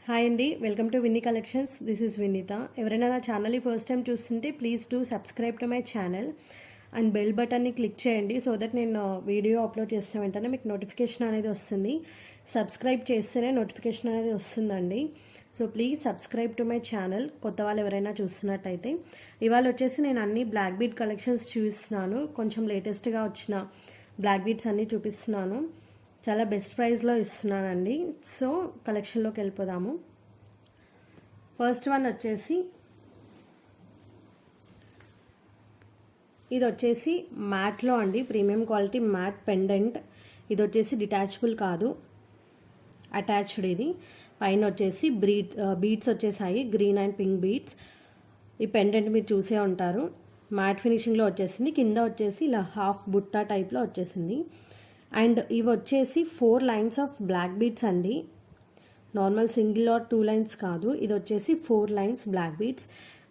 Hi అండి, welcome to Vinny collections. This is Vineetha. ఎవరైనా నా ఛానల్ని ఫస్ట్ టైం చూస్తుంటే please do subscribe to my channel and bell బటన్ని క్లిక్ చేయండి. సో దట్ నేను వీడియో అప్లోడ్ చేసిన వెంటనే మీకు నోటిఫికేషన్ అనేది వస్తుంది. సబ్స్క్రైబ్ చేస్తేనే నోటిఫికేషన్ అనేది వస్తుందండి. So please subscribe to my channel. కొత్త వాళ్ళు ఎవరైనా చూస్తున్నట్టయితే ఇవాళ వచ్చేసి నేను అన్ని బ్లాక్ బీడ్ కలెక్షన్స్ చూపిస్తున్నాను. కొంచెం లేటెస్ట్గా వచ్చిన బ్లాక్ బీడ్స్ అన్నీ చూపిస్తున్నాను. చాలా బెస్ట్ ప్రైస్లో ఇస్తున్నానండి. సో కలెక్షన్లోకి వెళ్ళిపోదాము. ఫస్ట్ వన్ వచ్చేసి ఇది వచ్చేసి మ్యాట్లో అండి, ప్రీమియం క్వాలిటీ మ్యాట్ పెండెంట్. ఇది వచ్చేసి డిటాచబుల్ కాదు, అటాచ్డ్. ఇది పైన వచ్చేసి బీడ్స్ వచ్చేసాయి, గ్రీన్ అండ్ పింక్ బీడ్స్. ఈ పెండెంట్ మీరు చూసే ఉంటారు. మ్యాట్ ఫినిషింగ్లో వచ్చేసింది. కింద వచ్చేసి ఇలా హాఫ్ బుట్టా టైప్లో వచ్చేసింది. అండ్ ఇవి వచ్చేసి 4 లైన్స్ ఆఫ్ బ్లాక్ బీడ్స్ అండి. నార్మల్ సింగిల్ ఆర్ 2 లైన్స్ కాదు, ఇది వచ్చేసి 4 lines black beads.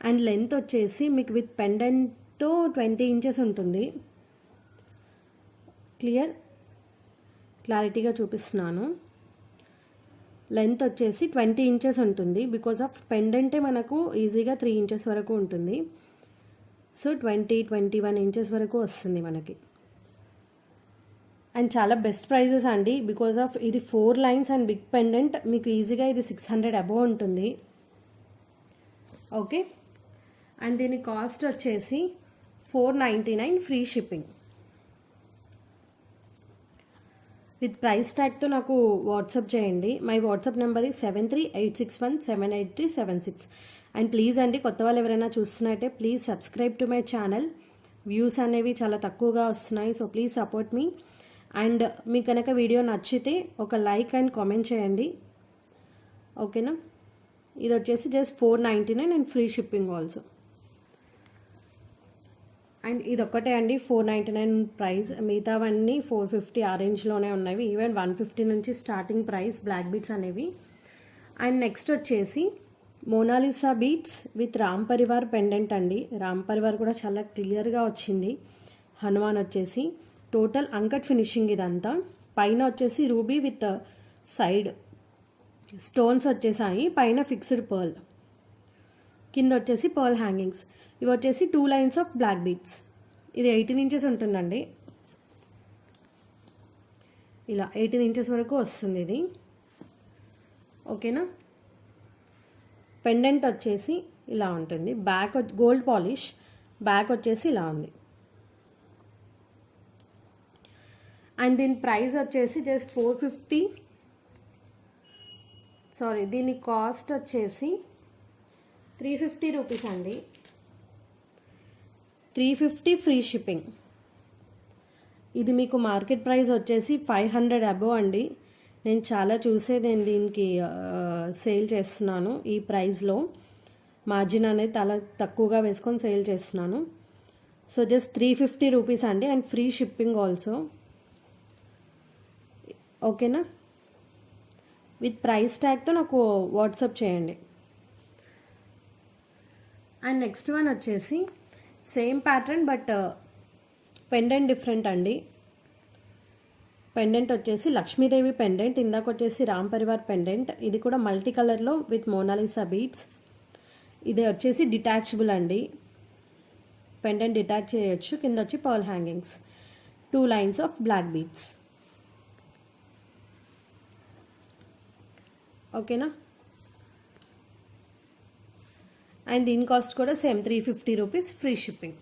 And length వచ్చేసి మీకు విత్ పెండెంట్తో 20 ఇంచెస్ ఉంటుంది. క్లారిటీగా చూపిస్తున్నాను. లెంత్ వచ్చేసి 20 ఇంచెస్ ఉంటుంది. బికాజ్ ఆఫ్ పెండెంటే మనకు ఈజీగా 3 ఇంచెస్ వరకు ఉంటుంది. సో 21 ఇంచెస్ వరకు వస్తుంది మనకి. అండ్ చాలా బెస్ట్ ప్రైజెస్ అండి. బికాజ్ ఆఫ్ ఇది 4 లైన్స్ అండ్ బిగ్ పెండెంట్, మీకు ఈజీగా ఇది 600 అబోవ్ ఉంటుంది. ఓకే. అండ్ దీని కాస్ట్ వచ్చేసి 499 ఫ్రీ షిప్పింగ్. విత్ ప్రైస్ ట్యాగ్తో నాకు వాట్సాప్ చేయండి. మై వాట్సాప్ నెంబర్ ఈ 7386178376. అండ్ ప్లీజ్ అండి, కొత్త వాళ్ళు ఎవరైనా చూస్తున్నట్టే please subscribe to my channel. Views అనేవి చాలా తక్కువగా వస్తున్నాయి. సో ప్లీజ్ సపోర్ట్ మీ. అండ్ మీకు కనుక వీడియో నచ్చితే ఒక లైక్ అండ్ కామెంట్ చేయండి. ఓకేనా. ఇది వచ్చేసి just 499 and free shipping also. And ఇది ఒక్కటే అండి 499 ప్రైస్. మిగతావన్నీ 450 ఆ రేంజ్లోనే ఉన్నవి. ఈవెన్ 150 నుంచి స్టార్టింగ్ ప్రైస్ బ్లాక్ బీడ్స్ అనేవి. అండ్ నెక్స్ట్ వచ్చేసి Mona Lisa beads with Ram Parivar pendant అండి. రామ్ పరివార్ కూడా చాలా క్లియర్గా వచ్చింది. హనుమాన్ వచ్చేసి టోటల్ అంకట్ ఫినిషింగ్ ఇదంతా. పైన వచ్చేసి రూబీ విత్ సైడ్ స్టోన్స్ వచ్చేసాయి. పైన ఫిక్స్డ్ పర్ల్, కింద వచ్చేసి పర్ల్ హ్యాంగింగ్స్. ఇవి వచ్చేసి 2 లైన్స్ ఆఫ్ బ్లాక్ బీడ్స్. ఇది 18 ఇంచెస్ ఉంటుందండి. ఇలా 18 ఇంచెస్ వరకు వస్తుంది ఇది. ఓకేనా. పెండెంట్ వచ్చేసి ఇలా ఉంటుంది. బ్యాక్ గోల్డ్ పాలిష్, బ్యాక్ వచ్చేసి ఇలా ఉంది. అండ్ దీని ప్రైస్ వచ్చేసి జస్ట్ 450. దీని కాస్ట్ వచ్చేసి 350 రూపీస్ అండి. 350 ఫ్రీ షిప్పింగ్. ఇది మీకు మార్కెట్ ప్రైస్ వచ్చేసి 500 అబోవ్ అండి. నేను చాలా నేను దీనికి సేల్ చేస్తున్నాను. ఈ ప్రైస్లో మార్జిన్ అనేది చాలా తక్కువగా వేసుకొని సేల్ చేస్తున్నాను. సో జస్ట్ 350 రూపీస్ అండి. And free shipping also. ఓకేనా. విత్ ప్రైస్ ట్యాగ్తో నాకు వాట్సాప్ చేయండి. అండ్ నెక్స్ట్ వన్ వచ్చేసి same pattern but pendant different అండి. పెండెంట్ వచ్చేసి లక్ష్మీదేవి పెండెంట్. ఇందాక వచ్చేసి రామ్ పరివార్ పెండెంట్. ఇది కూడా మల్టీ కలర్లో విత్ మోనాలిసా బీడ్స్. ఇది వచ్చేసి డిటాచబుల్ అండి. పెండెంట్ డిటాచ్ చేయొచ్చు. కింద వచ్చి pearl hangings, 2 lines of black beads. ఓకేనా. అండ్ దీని కాస్ట్ కూడా same 350 rupees free shipping.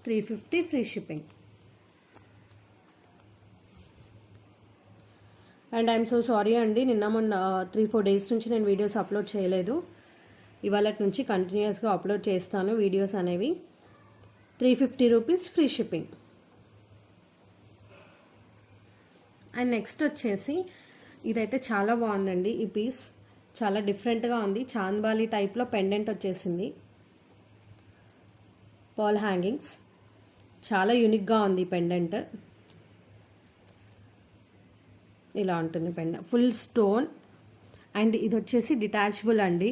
Free shipping. And I'm so sorry అండి, మొన్న 3-4 డేస్ నుంచి నేను వీడియోస్ అప్లోడ్ చేయలేదు. ఇవాళ నుంచి కంటిన్యూస్గా అప్లోడ్ చేస్తాను వీడియోస్ అనేవి. 350 rupees free shipping. And next వచ్చేసి ఇదైతే చాలా బాగుందండి. ఈ పీస్ చాలా డిఫరెంట్గా ఉంది. చాంద్బాలి టైప్లో పెండెంట్ వచ్చేసింది. పర్ల్ హ్యాంగింగ్స్, చాలా యూనిక్గా ఉంది పెండెంట్. ఇలా ఉంటుంది పెండెంట్, ఫుల్ స్టోన్. అండ్ ఇది వచ్చేసి డిటాచబుల్ అండి.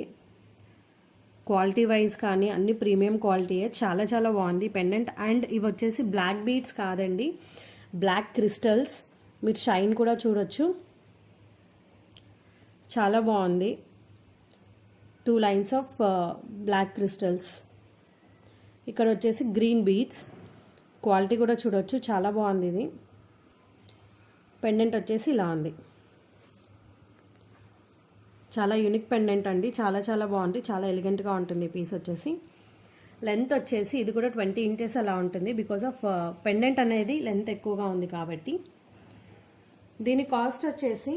క్వాలిటీ వైజ్ కానీ అన్ని ప్రీమియం క్వాలిటీయే. చాలా బాగుంది పెండెంట్. అండ్ ఇవి వచ్చేసి బ్లాక్ బీడ్స్ కాదండి, బ్లాక్ క్రిస్టల్స్. మీరు షైన్ కూడా చూడొచ్చు, చాలా బాగుంది. 2 లైన్స్ ఆఫ్ బ్లాక్ క్రిస్టల్స్. ఇక్కడ వచ్చేసి గ్రీన్ బీడ్స్. క్వాలిటీ కూడా చూడొచ్చు, చాలా బాగుంది. ఇది పెండెంట్ వచ్చేసి ఇలా ఉంది. చాలా యూనిక్ పెండెంట్ అండి, చాలా చాలా బాగుంది, చాలా ఎలిగెంట్గా ఉంటుంది. పీస్ వచ్చేసి లెంత్ వచ్చేసి ఇది కూడా 20 ఇంచెస్ అలా ఉంటుంది. బికాస్ ఆఫ్ పెండెంట్ అనేది లెంత్ ఎక్కువగా ఉంది కాబట్టి. దీని కాస్ట్ వచ్చేసి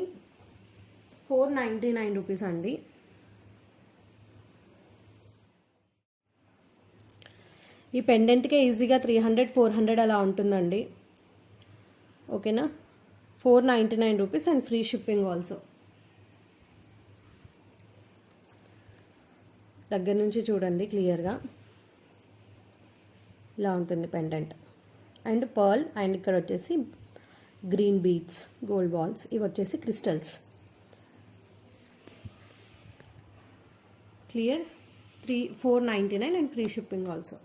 499 రూపీస్ అండి. ఈ పెండెంట్కే ఈజీగా 300-400 అలా ఉంటుందండి. ఓకేనా, 499 rupees and free shipping also. దగ్గర నుంచి చూడండి క్లియర్గా, ఇలా ఉంటుంది పెండెంట్. అండ్ పర్ల్, అండ్ ఇక్కడ వచ్చేసి గ్రీన్ బీడ్స్, గోల్డ్ బాల్స్, ఇవి వచ్చేసి crystals. Clear, 499 and free shipping also.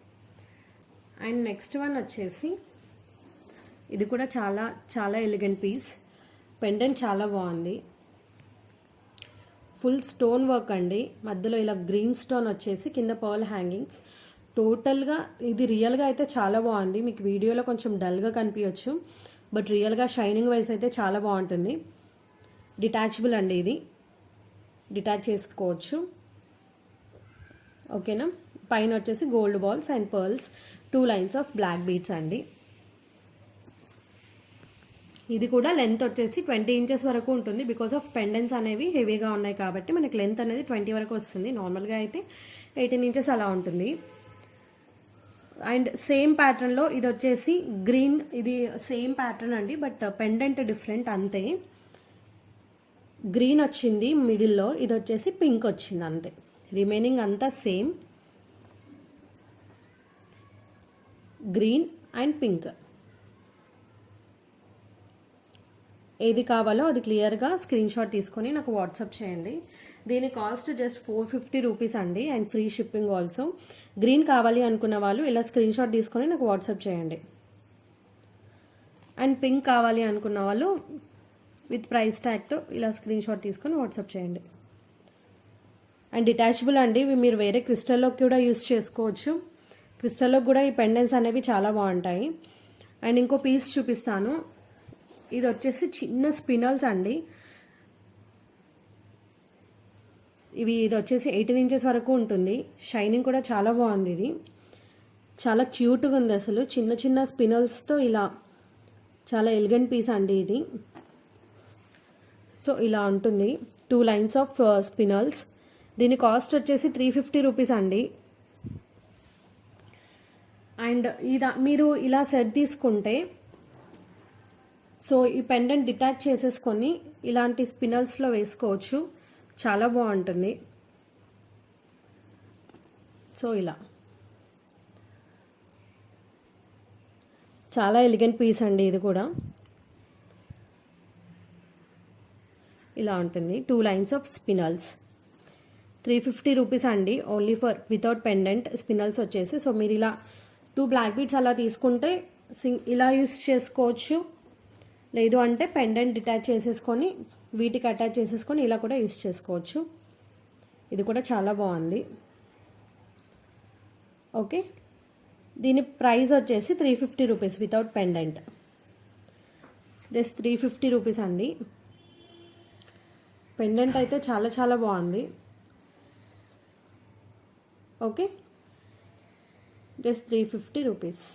And next one వచ్చేసి ఇది కూడా చాలా చాలా ఎలిగెంట్ పీస్. పెండెంట్ చాలా బాగుంది, ఫుల్ స్టోన్ వర్క్ అండి. మధ్యలో ఇలా గ్రీన్ స్టోన్ వచ్చేసి కింద పర్ల్ హ్యాంగింగ్స్. టోటల్గా ఇది రియల్గా అయితే చాలా బాగుంది. మీకు వీడియోలో కొంచెం డల్గా కనిపించవచ్చు, బట్ రియల్గా షైనింగ్ వైజ్ అయితే చాలా బాగుంటుంది. డిటాచబుల్ అండి, ఇది డిటాచ్ చేసుకోవచ్చు. ఓకేనా, పైన వచ్చేసి gold balls and pearls, 2 lines of black beads అండి. ఇది కూడా లెంత్ వచ్చేసి 20 ఇంచెస్ వరకు ఉంటుంది. బికాస్ ఆఫ్ పెండెంట్స్ అనేవి హెవీగా ఉన్నాయి కాబట్టి మనకి లెంత్ అనేది 20 వరకు వస్తుంది. నార్మల్గా అయితే 18 ఇంచెస్ అలా ఉంటుంది. అండ్ సేమ్ ప్యాటర్న్లో ఇది వచ్చేసి గ్రీన్, ఇది సేమ్ ప్యాటర్న్ అండి, బట్ పెండెంట్ డిఫరెంట్ అంతే. గ్రీన్ వచ్చింది మిడిల్లో, ఇది వచ్చేసి పింక్ వచ్చింది అంతే. రిమైనింగ్ అంతా సేమ్, గ్రీన్ అండ్ పింక్. ఏది కావాలో అది క్లియర్గా స్క్రీన్ షాట్ తీసుకొని నాకు వాట్సాప్ చేయండి. దీని కాస్ట్ జస్ట్ 450 రూపీస్ అండి and free shipping also. Green కావాలి అనుకున్న వాళ్ళు ఇలా స్క్రీన్ షాట్ తీసుకొని నాకు వాట్సాప్ చేయండి. అండ్ పింక్ కావాలి అనుకున్న వాళ్ళు విత్ ప్రైస్ ట్యాగ్తో ఇలా స్క్రీన్ షాట్ తీసుకొని వాట్సాప్ చేయండి. అండ్ డిటాచబుల్ అండి, ఇవి మీరు వేరే క్రిస్టల్లోకి కూడా యూస్ చేసుకోవచ్చు. క్రిస్టల్లో కూడా ఈ పెండెంట్స్ అనేవి చాలా బాగుంటాయి. అండ్ ఇంకో పీస్ చూపిస్తాను. ఇది వచ్చేసి చిన్న స్పినల్స్ అండి. ఇది వచ్చేసి 18 ఇంచెస్ వరకు ఉంటుంది. షైనింగ్ కూడా చాలా బాగుంది. ఇది చాలా క్యూట్గా ఉంది అసలు. చిన్న చిన్న స్పినల్స్తో ఇలా చాలా ఎలిగెంట్ పీస్ అండి ఇది. సో ఇలా ఉంటుంది, 2 లైన్స్ ఆఫ్ స్పినల్స్. దీని కాస్ట్ వచ్చేసి 350 రూపీస్ అండి. అండ్ మీరు ఇలా సెట్ తీసుకుంటే, సో ఈ పెండెంట్ డిటాచ్ చేసేసుకొని ఇలాంటి స్పినల్స్లో వేసుకోవచ్చు, చాలా బాగుంటుంది. సో ఇలా చాలా ఎలిగెంట్ పీస్ అండి. ఇది కూడా ఇలా ఉంటుంది, 2 లైన్స్ ఆఫ్ స్పినల్స్. 350 రూపీస్ అండి ఓన్లీ ఫర్ వితౌట్ పెండెంట్ స్పినల్స్ వచ్చేసి. సో మీరు ఇలా 2 బ్లాక్ బీడ్స్ అలా తీసుకుంటే ఇలా యూస్ చేసుకోవచ్చు. లేదు అంటే పెండెంట్ డిటాచ్ చేసేసుకొని వీటికి అటాచ్ చేసేసుకొని ఇలా కూడా యూస్ చేసుకోవచ్చు. ఇది కూడా చాలా బాగుంది. ఓకే, దీని ప్రైస్ వచ్చేసి 350 rupees without pendant. Just 350 rupees అండి. పెండెంట్ అయితే చాలా చాలా బాగుంది. Okay, just 350 rupees.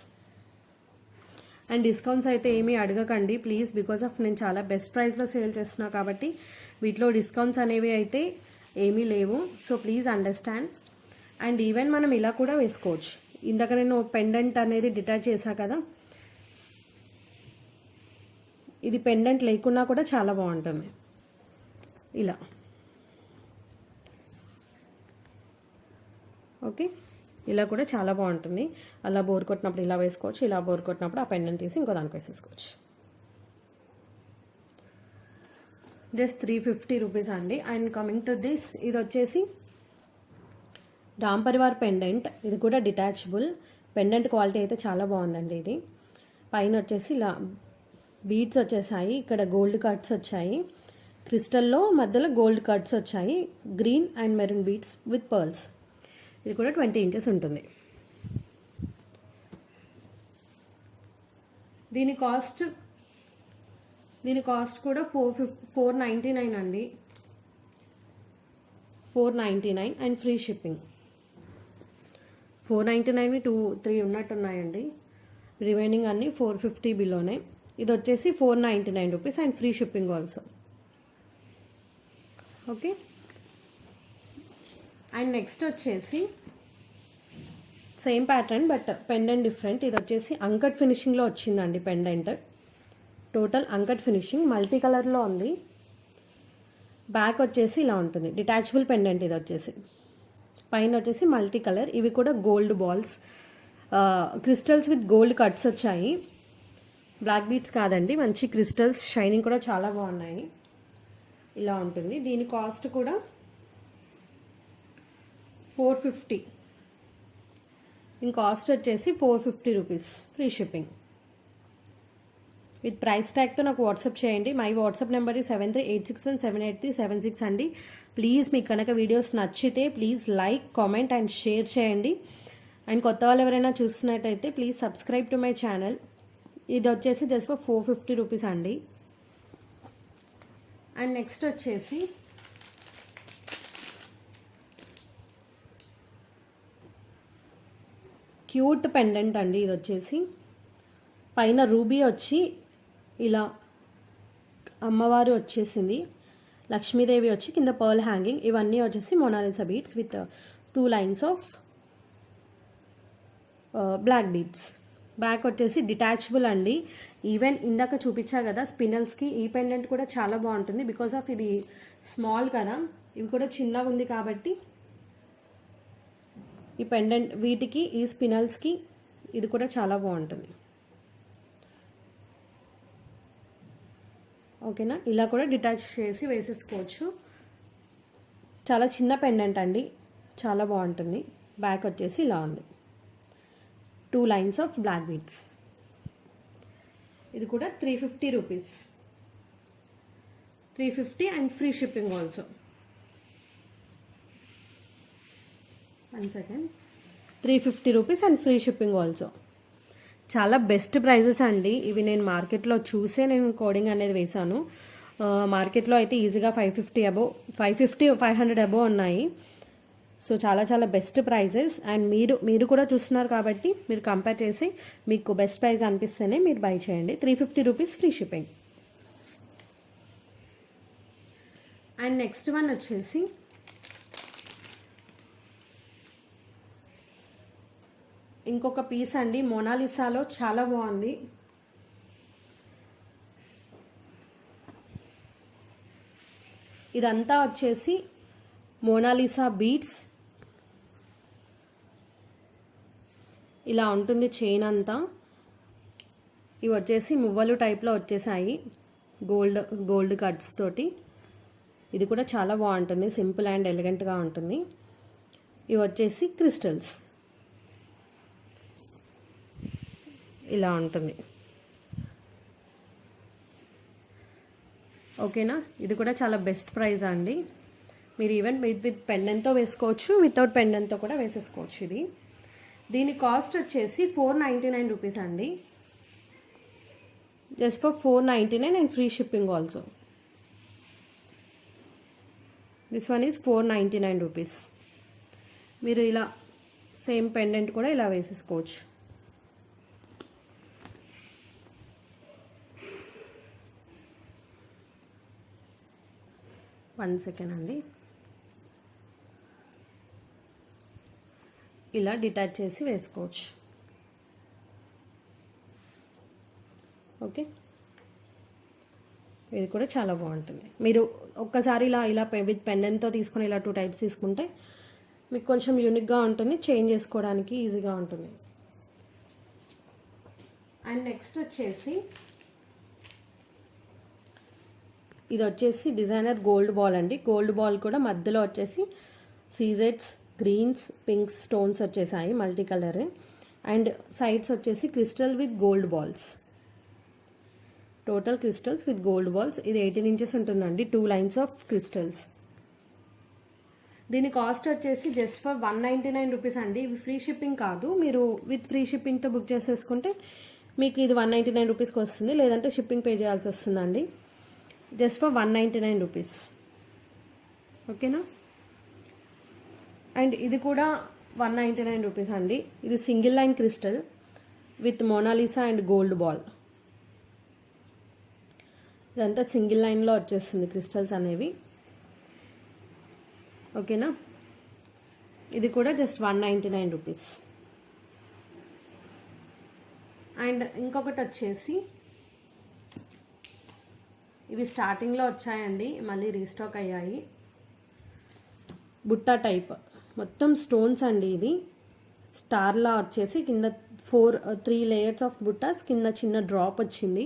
And discounts అయితే ఏమీ అడగకండి ప్లీజ్, బికాస్ ఆఫ్ నేను చాలా బెస్ట్ ప్రైస్లో సేల్ చేస్తున్నా కాబట్టి వీటిలో డిస్కౌంట్స్ అనేవి అయితే ఏమీ లేవు. So please understand. And even మనం ఇలా కూడా వేసుకోవచ్చు. ఇందాక నేను పెండెంట్ అనేది డిటాచ్ చేశా కదా, ఇది పెండెంట్ లేకున్నా కూడా చాలా బాగుంటుంది. ఇలా ఓకే, ఇలా కూడా చాలా బాగుంటుంది. అలా బోర్ కొట్టినప్పుడు ఇలా వేసుకోవచ్చు, ఇలా బోర్ కొట్టినప్పుడు ఆ పెండెంట్ తీసి ఇంకో దానికి వేసేసుకోవచ్చు. జస్ట్ 350 రూపీస్ అండి. అండ్ కమింగ్ టు దిస్, ఇది వచ్చేసి రామ్ పరివార్ పెండెంట్. ఇది కూడా డిటాచబుల్. పెండెంట్ క్వాలిటీ అయితే చాలా బాగుందండి. ఇది పైన వచ్చేసి ఇలా బీడ్స్ వచ్చేసాయి, ఇక్కడ గోల్డ్ కట్స్ వచ్చాయి, క్రిస్టల్లో మధ్యలో గోల్డ్ కట్స్ వచ్చాయి, green and maroon beads with pearls. ఇది కూడా 20 ఇంచెస్ ఉంటుంది. దీని కాస్ట్ కూడా 499 అండి, 499 అండ్ ఫ్రీ షిప్పింగ్. 499 2-3 ఉన్నట్టున్నాయండి, రిమైనింగ్ అన్నీ 450 బిలోనే. ఇది వచ్చేసి 499 rupees and free shipping also. Okay, and next వచ్చేసి same pattern but pendant different. ఇది వచ్చేసి అంకట్ ఫినిషింగ్లో వచ్చిందండి pendant, total uncut finishing, multi కలర్లో ఉంది. బ్యాక్ వచ్చేసి ఇలా ఉంటుంది, డిటాచబుల్ పెండెంట్. ఇది వచ్చేసి పైన వచ్చేసి మల్టీ కలర్, ఇవి కూడా gold balls, crystals with gold cuts వచ్చాయి, బ్లాక్ బీడ్స్ కాదండి, మంచి క్రిస్టల్స్, షైనింగ్ కూడా చాలా బాగున్నాయి. ఇలా ఉంటుంది. దీని కాస్ట్ కూడా 450. దీని కాస్ట్ వచ్చేసి 450 rupees, free shipping. With price ట్యాగ్తో నాకు వాట్సాప్ చేయండి. మై వాట్సాప్ నెంబర్ 7386178376 అండి. ప్లీజ్ మీకు కనుక వీడియోస్ నచ్చితే please like, comment and share చేయండి. అండ్ కొత్త వాళ్ళు ఎవరైనా చూస్తున్నట్టయితే please subscribe to my channel. ఇది వచ్చేసి జస్ట్ ఫర్ 450 రూపీస్ అండి. అండ్ నెక్స్ట్ వచ్చేసి క్యూట్ పెండెంట్ అండి. ఇది వచ్చేసి పైన రూబీ వచ్చి ఇలా అమ్మవారు వచ్చేసింది, లక్ష్మీదేవి వచ్చి కింద పర్ల్ హ్యాంగింగ్, ఇవన్నీ వచ్చేసి Mona Lisa beads with 2 lines of black beads. Back వచ్చేసి డిటాచబుల్ అండి. ఈవెన్ ఇందాక చూపించా కదా స్పినల్స్కి, ఈ పెండెంట్ కూడా చాలా బాగుంటుంది బికాస్ ఆఫ్ ఇది స్మాల్ కదా, ఇవి కూడా చిన్నగా ఉంది కాబట్టి ఈ పెండెంట్ వీటికి, ఈ స్పినల్స్కి ఇది కూడా చాలా బాగుంటుంది. ఓకేనా, ఇలా కూడా డిటాచ్ చేసి వేసేసుకోవచ్చు. చాలా చిన్న పెండెంట్ అండి, చాలా బాగుంటుంది. బ్యాక్ వచ్చేసి ఇలా ఉంది, 2 లైన్స్ ఆఫ్ బ్లాక్ బీడ్స్. ఇది కూడా 350 rupees, 350 and free shipping also. 1 second, 350 rupees and free shipping also. చాలా బెస్ట్ ప్రైజెస్ అండి ఇవి. నేను మార్కెట్లో చూసే నేను కోడింగ్ అనేది వేశాను. మార్కెట్లో అయితే ఈజీగా 550 అబోవ్, 500 అబోవ్ ఉన్నాయి. సో చాలా చాలా బెస్ట్ ప్రైజెస్. అండ్ మీరు కూడా చూస్తున్నారు కాబట్టి మీరు కంపేర్ చేసి మీకు బెస్ట్ ప్రైస్ అనిపిస్తేనే మీరు బై చేయండి. 350 rupees free shipping. And next one వచ్చేసి ఇంకొక పీస్ అండి, మొనాలిసాలో చాలా బాగుంది. ఇదంతా వచ్చేసి మొనాలిసా బీడ్స్, ఇలా ఉంటుంది చైన్ అంతా. ఇవి వచ్చేసి మువ్వలు టైప్లో వచ్చేసాయి గోల్డ్ కట్స్ తోటి. ఇది కూడా చాలా బాగుంటుంది, సింపుల్ అండ్ ఎలిగెంట్గా ఉంటుంది. ఇవి వచ్చేసి క్రిస్టల్స్, ఇలా ఉంటుంది. ఓకేనా, ఇది కూడా చాలా బెస్ట్ ప్రైస్ అండి. మీరు ఈవెన్ విత్ పెండెంట్తో వేసుకోవచ్చు, వితౌట్ పెండెంట్తో కూడా వేసేసుకోవచ్చు. ఇది దీని కాస్ట్ వచ్చేసి 499 రూపీస్ అండి, just for 499 and free shipping also. This one is 499 rupees. మీరు ఇలా సేమ్ పెండెంట్ కూడా ఇలా వేసేసుకోవచ్చు. వన్ సెకండ్ అండి, ఇలా డిటాచ్ చేసి వేసుకోవచ్చు. ఓకే, ఇది కూడా చాలా బాగుంటుంది. మీరు ఒక్కసారి ఇలా విత్ పెండెంట్తో తీసుకొని ఇలా 2 టైప్స్ తీసుకుంటే మీకు కొంచెం యూనిక్గా ఉంటుంది, చేంజ్ చేసుకోవడానికి ఈజీగా ఉంటుంది. అండ్ నెక్స్ట్ వచ్చేసి ఇది వచ్చేసి డిజైనర్ గోల్డ్ బాల్ అండి. గోల్డ్ బాల్ కూడా మధ్యలో వచ్చేసి సీజెట్స్, గ్రీన్స్, పింక్స్ స్టోన్స్ వచ్చేసాయి మల్టీ కలర్. అండ్ సైడ్స్ వచ్చేసి crystal with gold balls. Total crystals with gold balls. ఇది 18 ఇంచెస్ ఉంటుందండి, 2 లైన్స్ ఆఫ్ క్రిస్టల్స్. దీని కాస్ట్ వచ్చేసి జస్ట్ ఫర్ 199 రూపీస్ అండి. ఇవి ఫ్రీ షిప్పింగ్ కాదు, మీరు విత్ ఫ్రీ షిప్పింగ్తో బుక్ చేసేసుకుంటే మీకు ఇది 199 రూపీస్కి వస్తుంది, లేదంటే షిప్పింగ్ పే చేయాల్సి వస్తుందండి. Just for 199 rupees. ఓకేనా. అండ్ ఇది కూడా 199 రూపీస్ అండి. ఇది single line crystal with Mona Lisa and gold ball. ఇదంతా సింగిల్ లైన్లో వచ్చేస్తుంది క్రిస్టల్స్ అనేవి. ఓకేనా. ఇది కూడా జస్ట్ 199 రూపీస్. అండ్ ఇంకొకటి వచ్చేసి ఇవి స్టార్టింగ్లో వచ్చాయండి, మళ్ళీ రీస్టాక్ అయ్యాయి. బుట్ట టైప్ మొత్తం స్టోన్స్ అండి. ఇది స్టార్లా వచ్చేసి కింద 3 లేయర్స్ ఆఫ్ బుట్టాస్, కింద చిన్న డ్రాప్ వచ్చింది.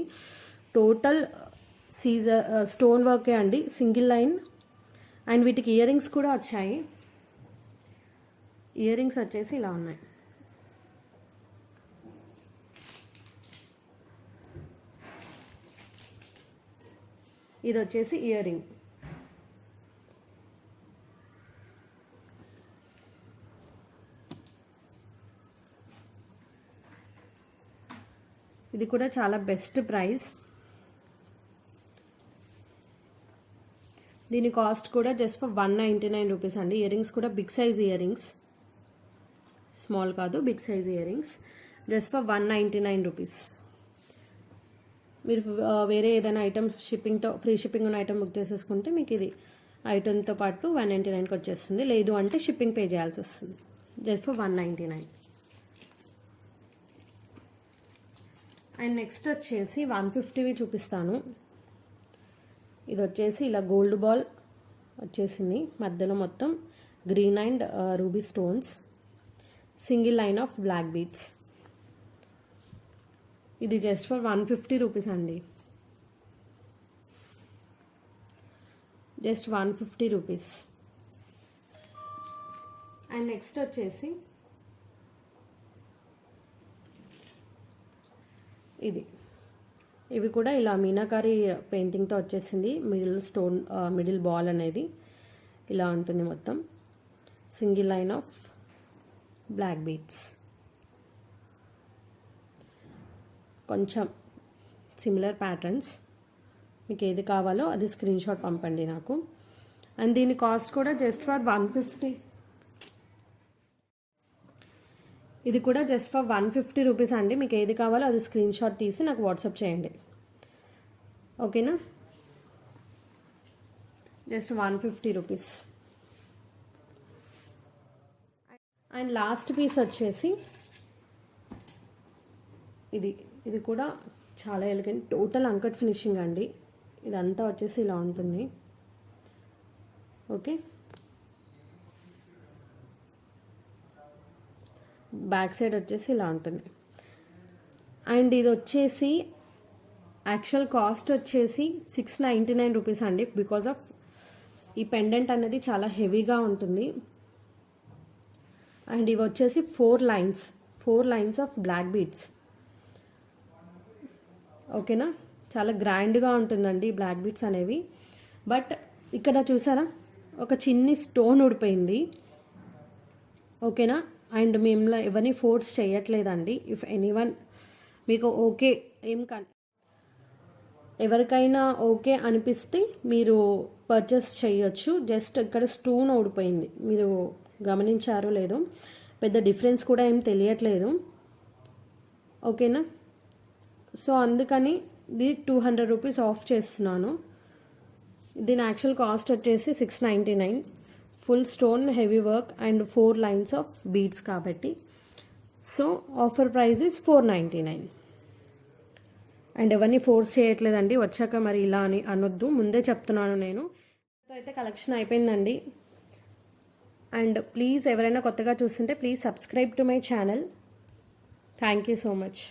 టోటల్ స్టోన్ వర్కే అండి, సింగిల్ లైన్. అండ్ వీటికి ఇయర్ రింగ్స్ కూడా వచ్చాయి. ఇయర్ రింగ్స్ వచ్చేసి ఇలా ఉన్నాయి. ఇది వచ్చేసి ఇయర్ రింగ్. ఇది కూడా చాలా బెస్ట్ ప్రైస్. దీని కాస్ట్ కూడా జస్ట్ ఫర్ 199 రూపీస్ అండి. ఇయర్ రింగ్స్ కూడా big size earrings, small కాదు, big size earrings. Just for 199 rupees. మీరు వేరే ఏదైనా ఐటమ్ షిప్పింగ్తో, ఫ్రీ షిప్పింగ్ ఉన్న ఐటమ్ బుక్ చేసేసుకుంటే మీకు ఇది ఐటమ్తో పాటు 199కి వచ్చేస్తుంది. లేదు అంటే షిప్పింగ్ పే చేయాల్సి వస్తుంది. Just for 199. అండ్ నెక్స్ట్ వచ్చేసి 150వి చూపిస్తాను. ఇది వచ్చేసి ఇలా గోల్డ్ బాల్ వచ్చేసింది, మధ్యలో మొత్తం green and ruby stones, single line of black beads. ఇది జస్ట్ ఫర్ 150 రూపీస్ అండి. Just 150 rupees. అండ్ నెక్స్ట్ వచ్చేసి ఇవి కూడా ఇలా మీనాకారి పెయింటింగ్తో వచ్చేసింది. మిడిల్ బాల్ అనేది ఇలా ఉంటుంది, మొత్తం single line of black beads. కొంచెం సిమిలర్ ప్యాటర్న్స్. మీకు ఏది కావాలో అది స్క్రీన్ షాట్ పంపండి నాకు. అండ్ దీని కాస్ట్ కూడా జస్ట్ ఫర్ 150. ఇది కూడా జస్ట్ ఫర్ 150 రూపీస్ అండి. మీకు ఏది కావాలో అది స్క్రీన్ షాట్ తీసి నాకు వాట్సాప్ చేయండి. ఓకేనా. Just 150 rupees. And last piece వచ్చేసి ఇది కూడా చాలా ఎలిగెంట్, టోటల్ అంకట్ ఫినిషింగ్ అండి. ఇదంతా వచ్చేసి ఇలా ఉంటుంది. ఓకే. బ్యాక్ సైడ్ వచ్చేసి ఇలా ఉంటుంది. అండ్ ఇది వచ్చేసి యాక్చువల్ కాస్ట్ వచ్చేసి 699 రూపీస్ అండి. బికాజ్ ఆఫ్ ఈ పెండెంట్ అనేది చాలా హెవీగా ఉంటుంది. అండ్ ఇవి వచ్చేసి 4 లైన్స్ ఆఫ్ బ్లాక్ బీడ్స్. ఓకేనా. చాలా గ్రాండ్గా ఉంటుందండి ఈ బ్లాక్ బీడ్స్ అనేవి. బట్ ఇక్కడ చూసారా, ఒక చిన్ని స్టోన్ ఊడిపోయింది. ఓకేనా. అండ్ మేము ఎవరిని ఫోర్స్ చేయట్లేదండి. ఇఫ్ ఎనీవన్ మీకు ఓకే, ఎవరికైనా ఓకే అనిపిస్తే మీరు పర్చేస్ చేయొచ్చు. జస్ట్ ఇక్కడ స్టోన్ ఊడిపోయింది, మీరు గమనించారో లేదో, పెద్ద డిఫరెన్స్ కూడా ఏం తెలియట్లేదు. ఓకేనా. సో అందుకని ఇది 200 రూపీస్ ఆఫ్ చేస్తున్నాను. దీని యాక్చువల్ కాస్ట్ వచ్చేసి 699. Full stone heavy work and 4 lines of beads కాబట్టి. So offer price is 499. And ఎవరిని ఫోర్స్ చేయట్లేదండి. వచ్చాక మరి ఇలా అని అనొద్దు, ముందే చెప్తున్నాను నేను. అయితే కలెక్షన్ అయిపోయిందండి. అండ్ ప్లీజ్ ఎవరైనా కొత్తగా చూస్తుంటే please subscribe to my channel. Thank you so much.